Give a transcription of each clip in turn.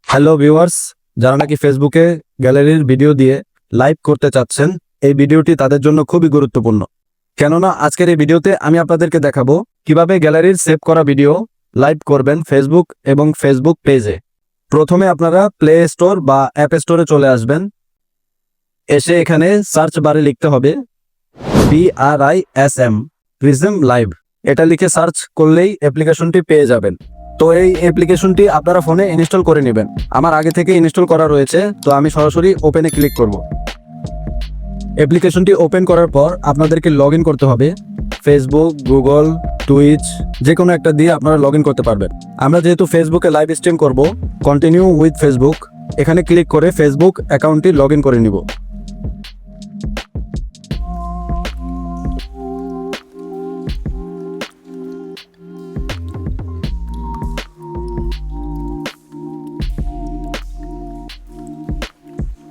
Hello viewers, যারা নাকি ফেসবুকে গ্যালারির ভিডিও দিয়ে লাইভ করতে চাচ্ছেন, এই ভিডিওটি তাদের জন্য খুবই গুরুত্বপূর্ণ। কেননা আজকের এই ভিডিওতে আমি আপনাদেরকে দেখাবো কিভাবে গ্যালারির সেভ করা ভিডিও লাইভ করবেন ফেসবুক এবং ফেসবুক পেজে। প্রথমে আপনারা প্লে স্টোর বা অ্যাপ স্টোরে চলে আসবেন। এসে এখানে সার্চ বারে লিখতে হবে PRISM প্রিজম লাইভ। এটা লিখে সার্চ করলেই অ্যাপ্লিকেশনটি পেয়ে যাবেন। তো এই অ্যাপ্লিকেশনটি আপনারা ফোনে ইনস্টল করে নেবেন। আমার আগে থেকে ইনস্টল করা রয়েছে, তো আমি সরাসরি ওপেনে ক্লিক করব। অ্যাপ্লিকেশনটি ওপেন করার পর আপনাদেরকে লগ ইন করতে হবে। ফেসবুক, গুগল, টুইচ যে কোনো একটা দিয়ে আপনারা লগ ইন করতে পারবেন। আমরা যেহেতু ফেসবুকে লাইভ স্ট্রিম করব, কন্টিনিউ উইথ ফেসবুক এখানে ক্লিক করে ফেসবুক অ্যাকাউন্টটি লগ ইন করে নিব।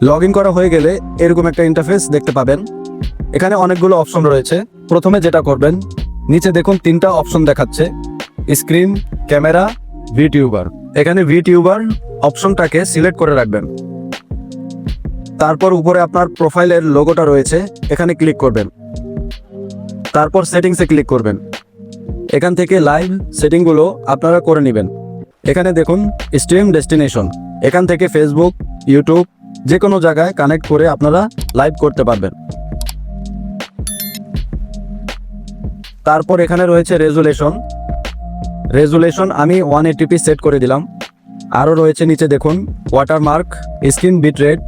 লগ ইন করা হয়ে গেলে এরকম একটা ইন্টারফেস দেখতে পাবেন। এখানে অনেকগুলো অপশন রয়েছে। প্রথমে যেটা করবেন, নিচে দেখুন 3টা অপশন দেখাচ্ছে, স্ক্রিন, ক্যামেরা, ভিটিউবার। এখানে ভিটিউবার অপশনটাকে সিলেক্ট করে রাখবেন। তারপর উপরে আপনার প্রোফাইলের লোগোটা রয়েছে, এখানে ক্লিক করবেন। তারপর সেটিংসে ক্লিক করবেন। এখান থেকে লাইভ সেটিংগুলো আপনারা করে নেবেন। এখানে দেখুন স্ট্রিম ডেস্টিনেশন, এখান থেকে ফেসবুক, ইউটিউব যে কোনো জায়গায় কানেক্ট করে আপনারা লাইভ করতে পারবেন। তারপর এখানে রয়েছে রেজুলেশন আমি 180p সেট করে দিলাম। আরও রয়েছে নিচে দেখুন ওয়াটারমার্ক, স্ক্রিন বিট রেট,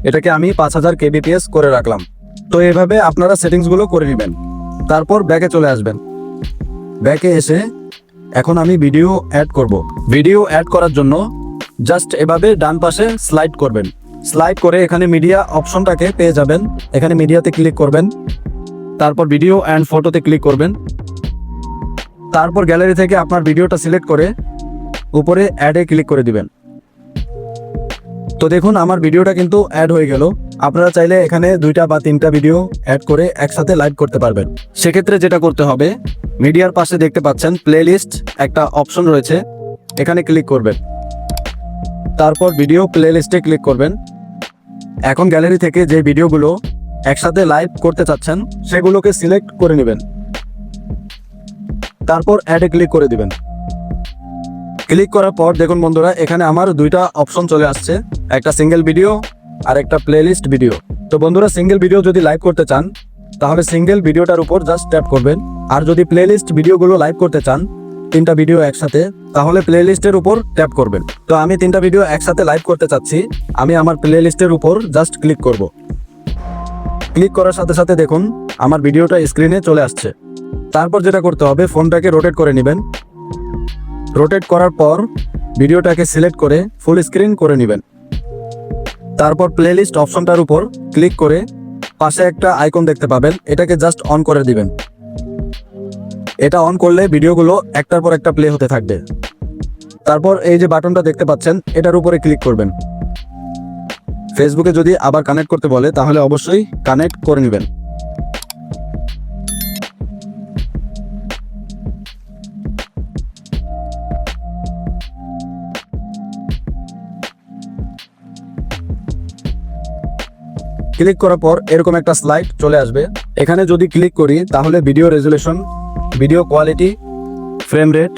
এটাকে আমি 5000 kbps করে রাখলাম। তো এভাবে আপনারা সেটিংসগুলো করে নেবেন। তারপর ব্যাকে চলে আসবেন। ব্যাকে এসে এখন আমি ভিডিও অ্যাড করব। ভিডিও অ্যাড করার জন্য জাস্ট এভাবে ডান পাশে স্লাইড করবেন। স্লাইড করে এখানে মিডিয়া অপশনটাকে পেয়ে যাবেন। এখানে মিডিয়াতে ক্লিক করবেন। তারপর ভিডিও অ্যান্ড ফটোতে ক্লিক করবেন। তারপর গ্যালারি থেকে আপনার ভিডিওটা সিলেক্ট করে উপরে অ্যাডে ক্লিক করে দিবেন। তো দেখুন আমার ভিডিওটা কিন্তু অ্যাড হয়ে গেল। আপনারা চাইলে এখানে 2টা বা 3টা ভিডিও অ্যাড করে একসাথে লাইভ করতে পারবেন। সেক্ষেত্রে যেটা করতে হবে, মিডিয়ার পাশে দেখতে পাচ্ছেন প্লেলিস্ট একটা অপশন রয়েছে, এখানে ক্লিক করবেন। তারপর ভিডিও প্লেলিস্টে ক্লিক করবেন। এখন গ্যালারি থেকে যে ভিডিওগুলো একসাথে লাইভ করতে চাচ্ছেন সেগুলোকে সিলেক্ট করে নেবেন। তারপর অ্যাডে ক্লিক করে দিবেন। ক্লিক করার পর দেখুন বন্ধুরা, এখানে আমার 2টা অপশন চলে আসছে, একটা সিঙ্গেল ভিডিও আর একটা প্লেলিস্ট ভিডিও। তো বন্ধুরা, সিঙ্গেল ভিডিও যদি লাইভ করতে চান তাহলে সিঙ্গেল ভিডিওটার উপর জাস্ট ট্যাপ করবেন। আর যদি প্লেলিস্ট ভিডিওগুলো লাইভ করতে চান 3টা ভিডিও একসাথে, তাহলে প্লেলিস্টের উপর ট্যাপ করবেন। তো আমি 3টা ভিডিও একসাথে লাইভ করতে চাচ্ছি, আমি আমার প্লেলিস্টের উপর জাস্ট ক্লিক করব। ক্লিক করার সাথে সাথে দেখুন আমার ভিডিওটা স্ক্রিনে চলে আসছে। তারপর যেটা করতে হবে, ফোনটাকে রোটেট করে নেবেন। রোটেট করার পর ভিডিওটাকে সিলেক্ট করে ফুল স্ক্রিন করে নেবেন। তারপর প্লেলিস্ট অপশনটার উপর ক্লিক করে পাশে একটা আইকন দেখতে পাবেন, এটাকে জাস্ট অন করে দিবেন। এটা অন করলে ভিডিওগুলো একটার পর একটা প্লে হতে থাকবে। তারপর এই যে বাটনটা দেখতে পাচ্ছেন, এটার উপরে ক্লিক করবেন। ফেসবুকে যদি আবার কানেক্ট করতে বলে তাহলে অবশ্যই কানেক্ট করে নেবেন। ক্লিক করার পর এরকম একটা স্লাইড চলে আসবে। এখানে যদি ক্লিক করি তাহলে video resolution, video quality, frame rate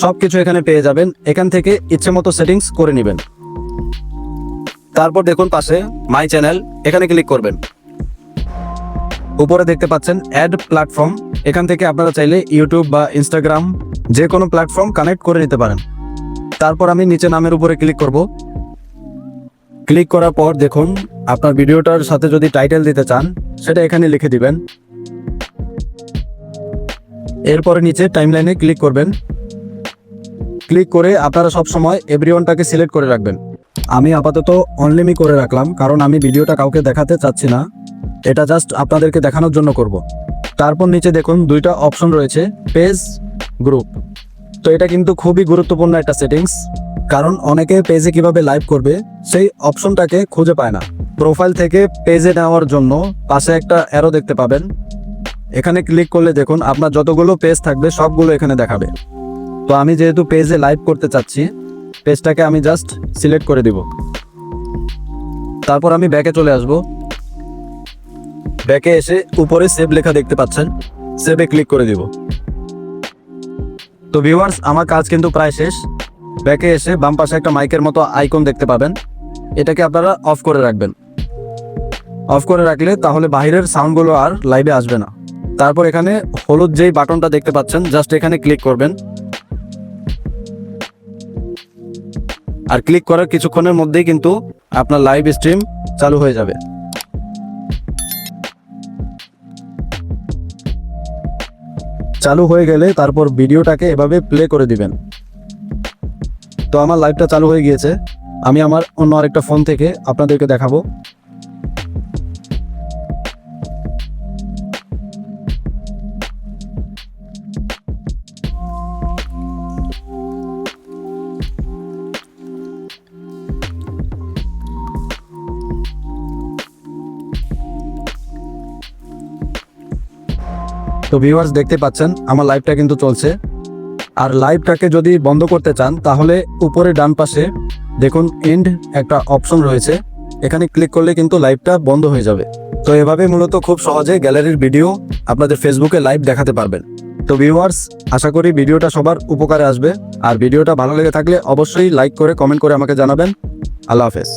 সবকিছু এখানে পেয়ে যাবেন। এখান থেকে ইচ্ছে মতো সেটিংস করে নেবেন। তারপর দেখুন পাশে মাই চ্যানেল, এখানে ক্লিক করবেন। উপরে দেখতে পাচ্ছেন অ্যাড প্ল্যাটফর্ম, এখান থেকে আপনারা চাইলে ইউটিউব বা ইনস্টাগ্রাম যে কোনো প্ল্যাটফর্ম কানেক্ট করে নিতে পারেন। তারপর আমি নিচে নামের উপরে ক্লিক করব। ক্লিক করার পর দেখুন আপনার ভিডিওটার সাথে যদি টাইটেল দিতে চান সেটা এখানে লিখে দিবেন। এরপরে নিচে টাইমলাইনে ক্লিক করবেন। ক্লিক করে আপনারা সব সময় এভরিওয়ানটাকে সিলেক্ট করে রাখবেন। আমি আপাতত অনলিমি করে রাখলাম, কারণ আমি ভিডিওটা কাউকে দেখাতে চাচ্ছি না, এটা জাস্ট আপনাদেরকে দেখানোর জন্য করব। তারপর নিচে দেখুন 2টা অপশন রয়েছে, পেজ, গ্রুপ। তো এটা কিন্তু খুবই গুরুত্বপূর্ণ একটা সেটিংস, কারণ অনেকে পেজে কিভাবে লাইভ করবে সেই অপশনটাকে খুঁজে পায় না। প্রোফাইল থেকে পেজে নেওয়ার জন্য পাশে একটা অ্যারো দেখতে পাবেন, এখানে ক্লিক করলে দেখুন আপনার যতগুলো পেজ থাকবে সবগুলো এখানে দেখাবে। তো আমি যেহেতু পেজে লাইভ করতে চাচ্ছি পেজটাকে আমি জাস্ট সিলেক্ট করে দিব। তারপর আমি ব্যাকে চলে আসব। ব্যাকে এসে উপরে সেভ লেখা দেখতে পাচ্ছেন, সেভে ক্লিক করে দিব। তো ভিউয়ার্স, আমার কাজ কিন্তু প্রায় শেষ। ব্যাকে এসে বাম পাশে একটা মাইকের মতো আইকন দেখতে পাবেন, এটাকে আপনারা অফ করে রাখবেন। অফ করে রাখলে তাহলে বাইরের সাউন্ডগুলো আর লাইভে আসবে না। তারপর এখানে হলুদ যেই বাটনটা দেখতে পাচ্ছেন, জাস্ট এখানে ক্লিক করবেন। আর ক্লিক করার কিছুক্ষণের মধ্যেই কিন্তু আপনার লাইভ স্ট্রিম চালু হয়ে যাবে। চালু হয়ে গেলে তারপর ভিডিওটাকে এভাবে প্লে করে দিবেন। তো আমার লাইভটা চালু হয়ে গিয়েছে। আমি আমার অন্য আরেকটা ফোন থেকে আপনাদেরকে দেখাবো। তো ভিউয়ার্স, দেখতে পাচ্ছেন আমার লাইভটা কিন্তু চলছে। আর লাইভটাকে যদি বন্ধ করতে চান তাহলে উপরে ডান পাশে দেখুন এন্ড একটা অপশন রয়েছে, এখানে ক্লিক করলে কিন্তু লাইভটা বন্ধ হয়ে যাবে। তো এভাবে মূলত খুব সহজে গ্যালারির ভিডিও আপনাদের ফেসবুকে লাইভ দেখাতে পারবেন। তো ভিউয়ার্স, আশা করি ভিডিওটা সবার উপকারে আসবে। আর ভিডিওটা ভালো লেগে থাকলে অবশ্যই লাইক করে কমেন্ট করে আমাকে জানাবেন। আল্লাহ হাফেজ।